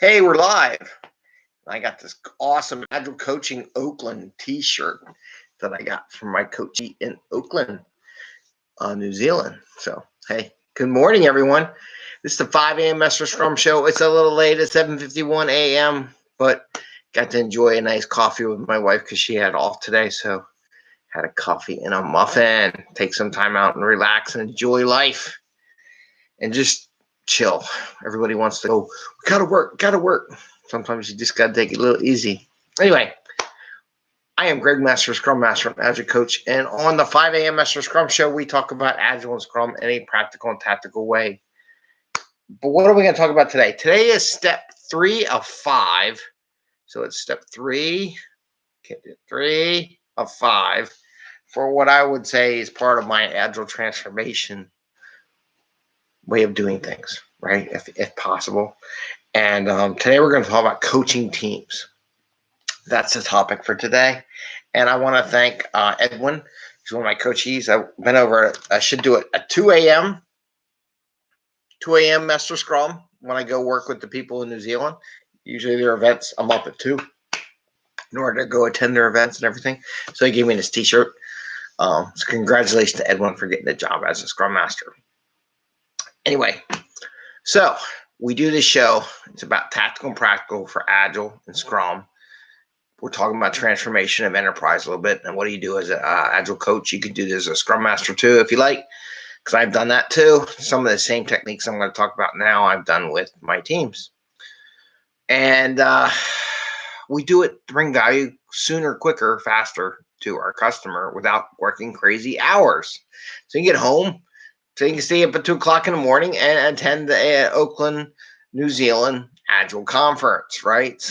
Hey, we're live. I got this awesome Agile Coaching Oakland t-shirt that I got from my coachee in Auckland, New Zealand. So, hey, good morning, everyone. This is the 5 a.m. Mester Scrum Show. It's a little late at 7:51 a.m., but got to enjoy a nice coffee with my wife because she had off today. So, had a coffee and a muffin. Take some time out and relax and enjoy life and just chill. Everybody wants to go, gotta work. Sometimes you just gotta take it a little easy. Anyway, I am Greg Mester, Scrum Master and Agile Coach, and on the 5 a.m. Mester Scrum Show, we talk about Agile and Scrum in a practical and tactical way. But what are we going to talk about today? Today is step 3 of 5. So it's step 3 of 5 for what I would say is part of my Agile transformation way of doing things, right? If possible. And today we're going to talk about coaching teams. That's the topic for today. And I want to thank Edwin. He's one of my coachees. I've been over, I should do it at 2 a.m. Mester Scrum when I go work with the people in New Zealand. Usually their events, I'm up at 2 in order to go attend their events and everything. So he gave me this t-shirt. So congratulations to Edwin for getting the job as a Scrum Master. Anyway, so we do this show. It's about tactical and practical for Agile and Scrum. We're talking about transformation of enterprise a little bit. And what do you do as an Agile coach? You can do this as a Scrum Master too, if you like, because I've done that too. Some of the same techniques I'm going to talk about now I've done with my teams. And we do it to bring value sooner, quicker, faster to our customer without working crazy hours. So you get home, so you can stay up at 2 o'clock in the morning and attend the Auckland, New Zealand Agile conference, right?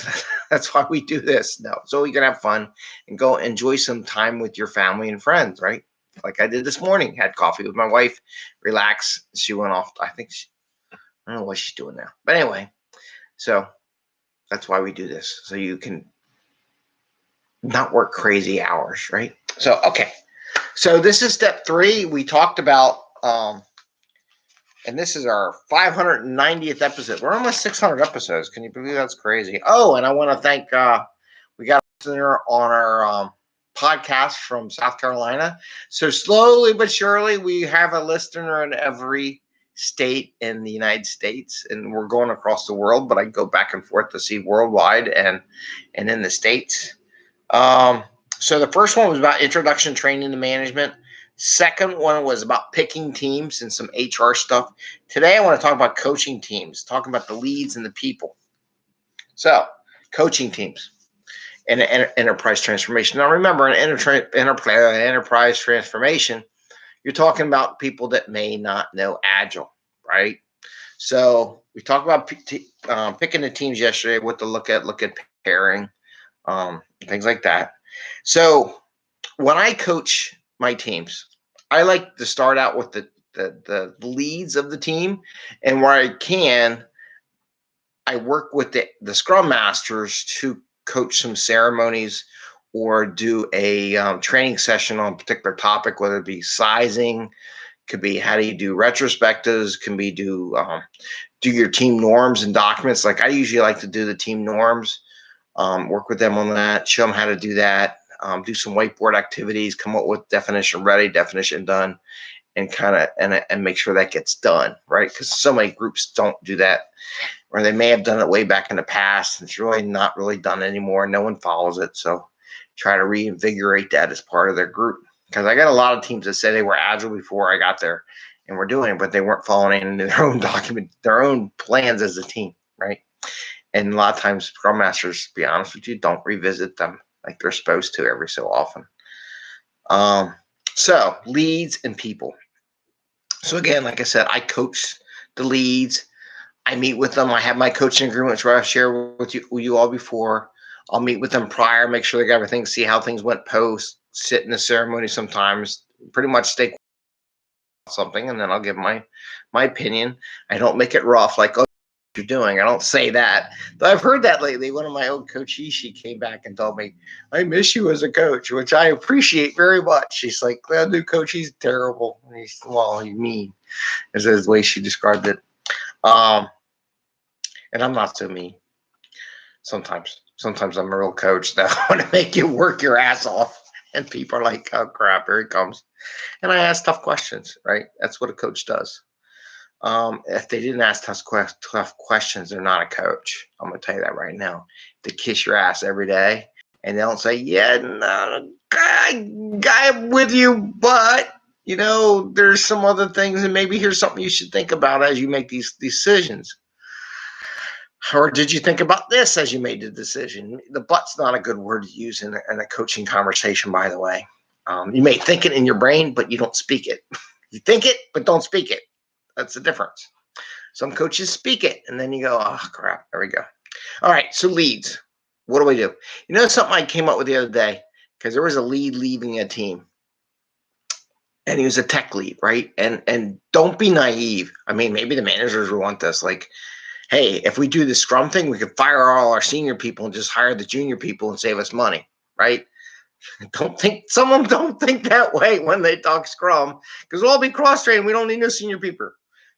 That's why we do this now. So you can have fun and go enjoy some time with your family and friends, right? Like I did this morning, had coffee with my wife, relax. She went off. I don't know what she's doing now. But anyway, so that's why we do this. So you can not work crazy hours, right? So, okay. So this is step 3. We talked about, and this is our 590th episode. We're almost 600 episodes. Can you believe that's crazy? Oh, and I want to thank, we got a listener on our podcast from South Carolina. So slowly but surely, we have a listener in every state in the United States, and we're going across the world, but I go back and forth to see worldwide and in the States. So the first one was about introduction training to management. Second one was about picking teams and some HR stuff. Today, I want to talk about coaching teams, talking about the leads and the people. So, coaching teams and enterprise transformation. Now, remember, in enterprise transformation, you're talking about people that may not know Agile, right? So, we talked about picking the teams yesterday, what to look at pairing, things like that. So, when I coach my teams, I like to start out with the leads of the team, and where I can, I work with the Scrum Masters to coach some ceremonies or do a training session on a particular topic, whether it be sizing, could be how do you do retrospectives, can be do your team norms and documents. Like I usually like to do the team norms, work with them on that, show them how to do that. Do some whiteboard activities, come up with definition ready, definition done, and kind of and make sure that gets done, right? Because so many groups don't do that, or they may have done it way back in the past, and it's really not really done anymore. No one follows it, so try to reinvigorate that as part of their group. Because I got a lot of teams that say they were Agile before I got there, and were doing it, but they weren't following in their own document, their own plans as a team, right? And a lot of times, Scrum Masters, to be honest with you, don't revisit them like they're supposed to every so often. So leads and people. So again, like I said, I coach the leads. I meet with them. I have my coaching agreements where I share with you all before. I'll meet with them prior, make sure they got everything, see how things went post, sit in the ceremony sometimes, pretty much stay something, and then I'll give my opinion. I don't make it rough, like, oh, you're doing. I don't say that. Though I've heard that lately. One of my old coachees, she came back and told me, I miss you as a coach, which I appreciate very much. She's like, the new coach, he's terrible. And he's, well, you mean, is the way she described it. And I'm not so mean. Sometimes I'm a real coach that I want to make you work your ass off. And people are like, oh crap, here he comes. And I ask tough questions, right? That's what a coach does. If they didn't ask tough questions, they're not a coach. I'm going to tell you that right now. They kiss your ass every day and they don't say, yeah, no, I'm with you, but, there's some other things and maybe here's something you should think about as you make these decisions. Or did you think about this as you made the decision? The but's not a good word to use in a coaching conversation, by the way. You may think it in your brain, but you don't speak it. You think it, but don't speak it. That's the difference. Some coaches speak it, and then you go, oh, crap, there we go. All right, so leads. What do I do? Something I came up with the other day, because there was a lead leaving a team, and he was a tech lead, right? And don't be naive. I mean, maybe the managers will want this, like, hey, if we do the Scrum thing, we could fire all our senior people and just hire the junior people and save us money, right? Some of them don't think that way when they talk Scrum, because we'll all be cross-trained. We don't need no senior people.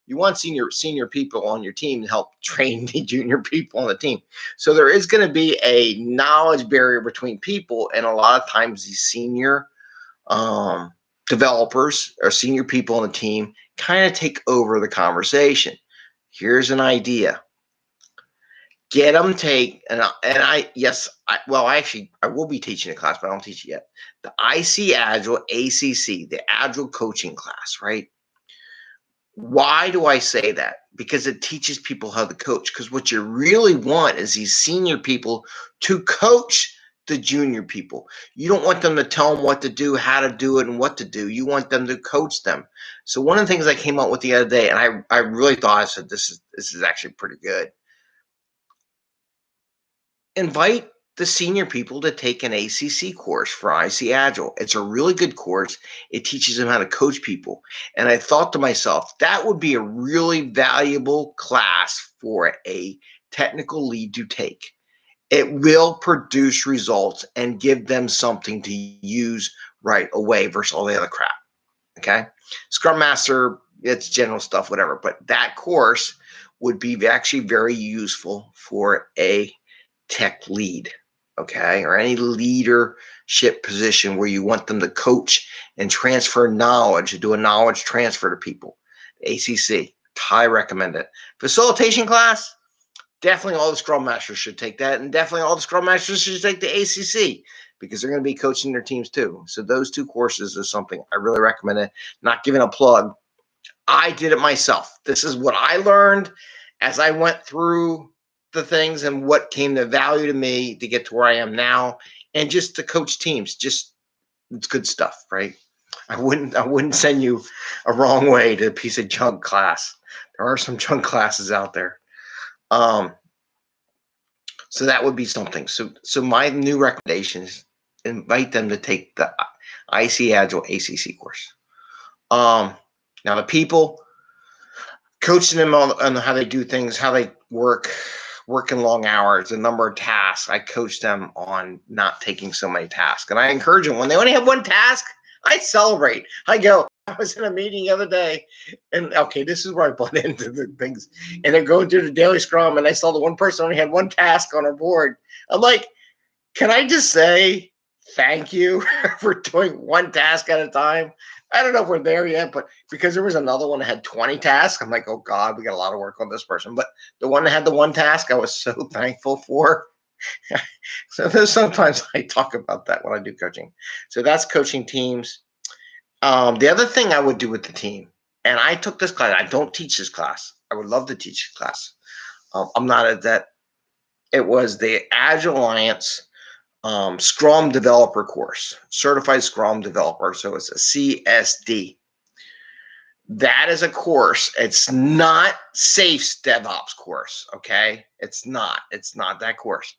You want senior people on your team to help train the junior people on the team. So there is going to be a knowledge barrier between people, and a lot of times these senior developers or senior people on the team kind of take over the conversation. Here's an idea. Get them take, I will be teaching a class, but I don't teach it yet. The IC Agile, ACC, the Agile coaching class, right? Why do I say that? Because it teaches people how to coach. Because what you really want is these senior people to coach the junior people. You don't want them to tell them what to do, how to do it, and what to do. You want them to coach them. So one of the things I came up with the other day, and I really thought, I said, this is actually pretty good. Invite the senior people to take an ACC course for IC Agile. It's a really good course. It teaches them how to coach people. And I thought to myself, that would be a really valuable class for a technical lead to take. It will produce results and give them something to use right away versus all the other crap. Okay? Scrum Master, it's general stuff, whatever. But that course would be actually very useful for a tech lead, okay, or any leadership position where you want them to coach and transfer knowledge, do a knowledge transfer to people. ACC, I recommend it. Facilitation class, definitely all the Scrum Masters should take that, and definitely all the Scrum Masters should take the ACC because they're going to be coaching their teams too. So those two courses is something I really recommend it. Not giving a plug. I did it myself. This is what I learned as I went through the things and what came to value to me to get to where I am now, and just to coach teams. Just, it's good stuff, right? I wouldn't send you a wrong way to a piece of junk class. There are some junk classes out there. So that would be something. So my new recommendation is invite them to take the IC Agile ACC course. Now the people, coaching them on how they do things, how they working long hours, the number of tasks. I coach them on not taking so many tasks. And I encourage them, when they only have one task, I celebrate. I was in a meeting the other day, and okay, this is where I butt into the things. And they're going through the daily Scrum, and I saw the one person only had one task on her board. I'm like, can I just say thank you for doing one task at a time? I don't know if we're there yet, but because there was another one that had 20 tasks, I'm like, oh God, we got a lot of work on this person. But the one that had the one task, I was so thankful for. So there's sometimes I talk about that when I do coaching. So that's coaching teams. The other thing I would do with the team, and I took this class, I don't teach this class. I would love to teach this class. I'm not at that. It was the Agile Alliance Scrum Developer course, Certified Scrum Developer. So it's a CSD. That is a course. It's not SAFE's DevOps course, okay? It's not that course.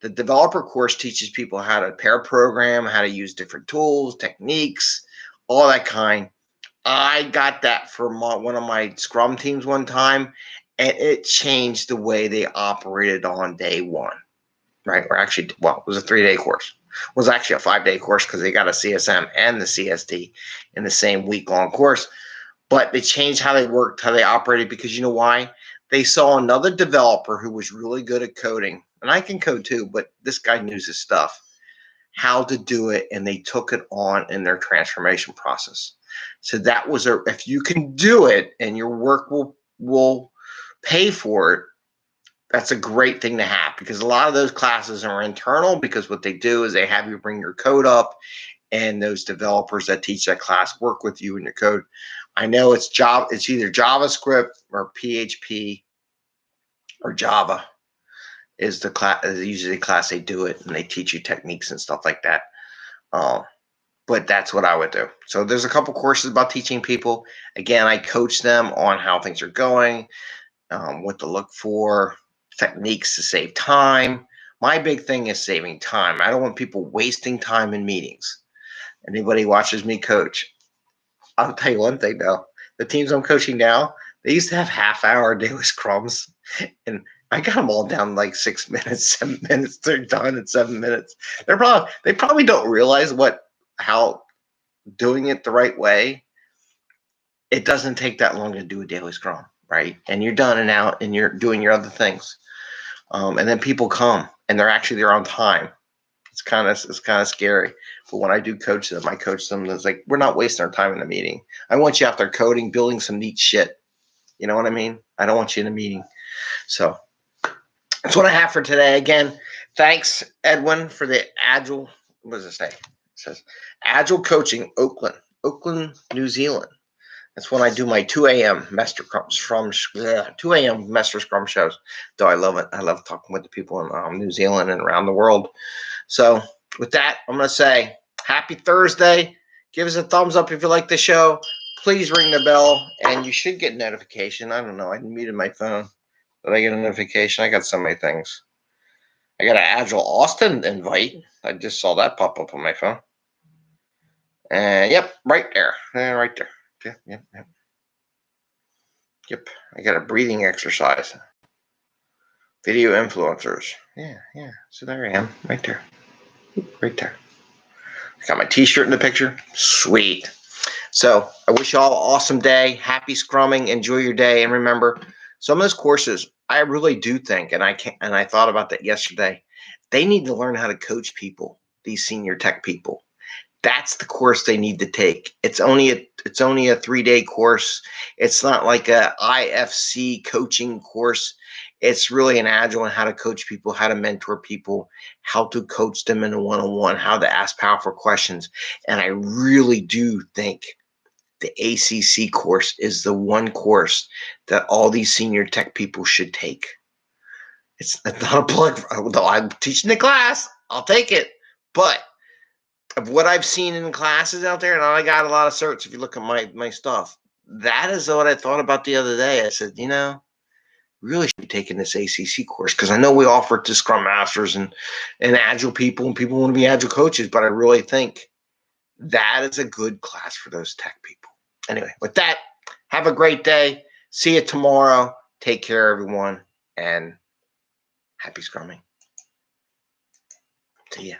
The developer course teaches people how to pair program, how to use different tools, techniques, all that kind. I got that for one of my Scrum teams one time, and it changed the way they operated on day one. Right, or actually, well, it was a 3-day course. It was actually a 5-day course because they got a CSM and the CSD in the same week-long course. But they changed how they worked, how they operated, because you know why? They saw another developer who was really good at coding, and I can code too, but this guy knew his stuff, how to do it, and they took it on in their transformation process. So that was if you can do it and your work will pay for it, that's a great thing to have, because a lot of those classes are internal, because what they do is they have you bring your code up, and those developers that teach that class work with you in your code. I know it's either JavaScript or PHP or Java is the class, is usually the class they do it, and they teach you techniques and stuff like that. But that's what I would do. So there's a couple courses about teaching people. Again, I coach them on how things are going, what to look for, techniques to save time. My big thing is saving time. I don't want people wasting time in meetings. Anybody watches me coach, I'll tell you one thing though. The teams I'm coaching now, they used to have half-hour daily scrums, and I got them all down like 6 minutes, 7 minutes. They're done in 7 minutes. They probably don't realize how doing it the right way. It doesn't take that long to do a daily scrum, right? And you're done and out, and you're doing your other things. And then people come, and they're actually there on time. It's kind of scary. But when I do coach them, it's like, we're not wasting our time in a meeting. I want you out there coding, building some neat shit. You know what I mean? I don't want you in a meeting. So that's what I have for today. Again, thanks, Edwin, for the Agile. What does it say? It says Agile Coaching, Auckland, New Zealand. That's when I do my 2 a.m. Mester Scrum 2 a.m. Mester Scrum shows. Though I love it. I love talking with the people in New Zealand and around the world. So with that, I'm going to say happy Thursday. Give us a thumbs up if you like the show. Please ring the bell, and you should get notification. I don't know. I muted my phone. Did I get a notification? I got so many things. I got an Agile Austin invite. I just saw that pop up on my phone. And yep, right there. Right there. Yep. I got a breathing exercise. Video influencers. Yeah. So there I am. Right there. Right there. Got my t-shirt in the picture. Sweet. So I wish you all an awesome day. Happy scrumming. Enjoy your day. And remember, some of those courses, I really do think, and I thought about that yesterday, they need to learn how to coach people, these senior tech people. That's the course they need to take. It's only a 3-day course. It's not like a IFC coaching course. It's really an Agile on how to coach people, how to mentor people, how to coach them in a one-on-one, how to ask powerful questions. And I really do think the ACC course is the one course that all these senior tech people should take. It's not a plug. Although I'm teaching the class, I'll take it. But of what I've seen in classes out there, and I got a lot of certs if you look at my stuff, that is what I thought about the other day. I said, really should be taking this ACC course, because I know we offer it to Scrum Masters and Agile people, and people want to be Agile coaches, but I really think that is a good class for those tech people. Anyway, with that, have a great day. See you tomorrow. Take care, everyone, and happy scrumming. See ya.